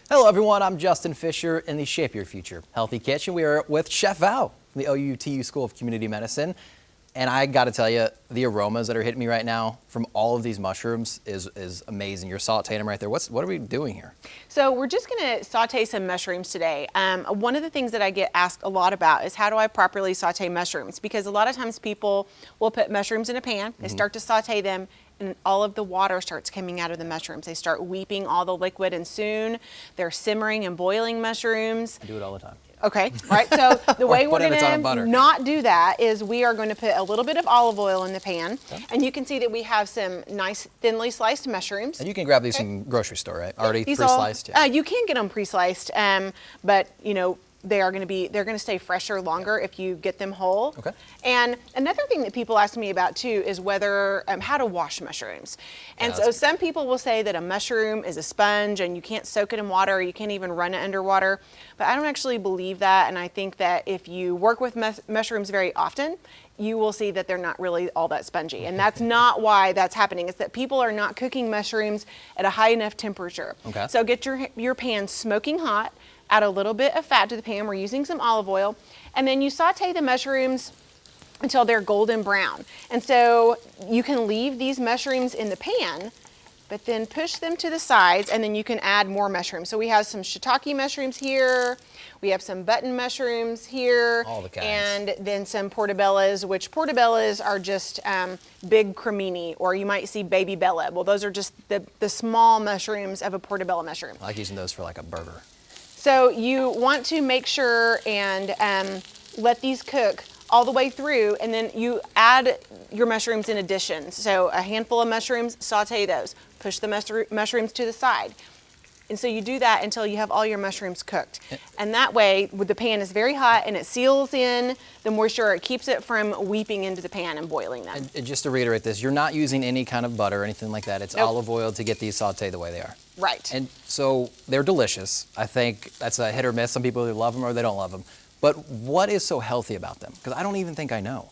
Hello everyone, I'm Justin Fisher in the Shape Your Future Healthy Kitchen. We are with Chef Val from the OUTU School of Community Medicine. And I gotta tell you, the aromas that are hitting me right now from all of these mushrooms is amazing. You're sauteing them right there. What are we doing here? So we're just gonna saute some mushrooms today. One of the things that I get asked a lot about is how do I properly saute mushrooms? Because a lot of times people will put mushrooms in a pan, they start to saute them, and all of the water starts coming out of the mushrooms. They start weeping all the liquid, and soon they're simmering and boiling mushrooms. I do it all the time. Okay, right, so the way we're put it in a ton of gonna butter. not do that is we are going to put a little bit of olive oil in the pan, and you can see that we have some nice thinly sliced mushrooms. And you can grab these from grocery store, right? Already These pre-sliced? all, you can get them pre-sliced, but you know, they're going to stay fresher longer if you get them whole. Okay. And another thing that people ask me about too is whether how to wash mushrooms. And Yeah, so some people will say that a mushroom is a sponge and you can't soak it in water, or you can't even run it underwater. But I don't actually believe that, and I think that if you work with mushrooms very often, you will see that they're not really all that spongy. And that's not why that's happening. It's that people are not cooking mushrooms at a high enough temperature. Okay. So get your pan smoking hot, add a little bit of fat to the pan. We're using some olive oil, and then you saute the mushrooms until they're golden brown. And so you can leave these mushrooms in the pan, but then push them to the sides, and then you can add more mushrooms. So we have some shiitake mushrooms here, we have some button mushrooms here, All the kinds. and then some portobellas, which portobellas are just big cremini, or you might see baby bella. Well, those are just the small mushrooms of a portobello mushroom. I like using those for like a burger. So you want to make sure and let these cook all the way through, and then you add your mushrooms in addition. So a handful of mushrooms, saute those, push the mushrooms to the side. And so you do that until you have all your mushrooms cooked. And that way, the pan is very hot and it seals in the moisture, it keeps it from weeping into the pan and boiling them. And just to reiterate this, you're not using any kind of butter or anything like that. It's Nope. olive oil to get these sauteed the way they are. Right. And so they're delicious. I think that's a hit or miss. Some people either love them or they don't love them. But what is so healthy about them? Because I don't even think I know.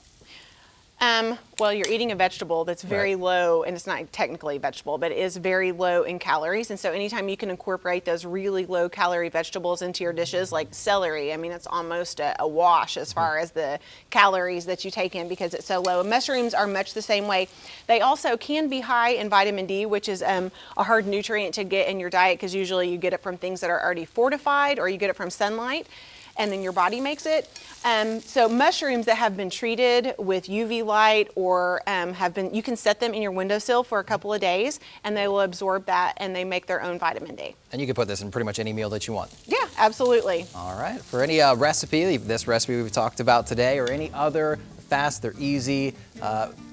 Well, you're eating a vegetable that's very Right. low, and it's not technically a vegetable, but it is very low in calories. And so anytime you can incorporate those really low calorie vegetables into your dishes, like celery, I mean, it's almost a wash as far as the calories that you take in because it's so low. Mushrooms are much the same way. They also can be high in vitamin D, which is a hard nutrient to get in your diet because usually you get it from things that are already fortified, or you get it from sunlight, and then your body makes it. So mushrooms that have been treated with UV light or you can set them in your windowsill for a couple of days, and they will absorb that, and they make their own vitamin D. And you can put this in pretty much any meal that you want. Yeah, absolutely. All right. For any recipe, this recipe we've talked about today, or any other fast, they're easy,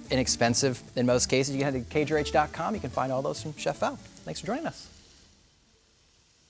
inexpensive in most cases, you can head to kjrh.com. You can find all those from Chef Val. Thanks for joining us.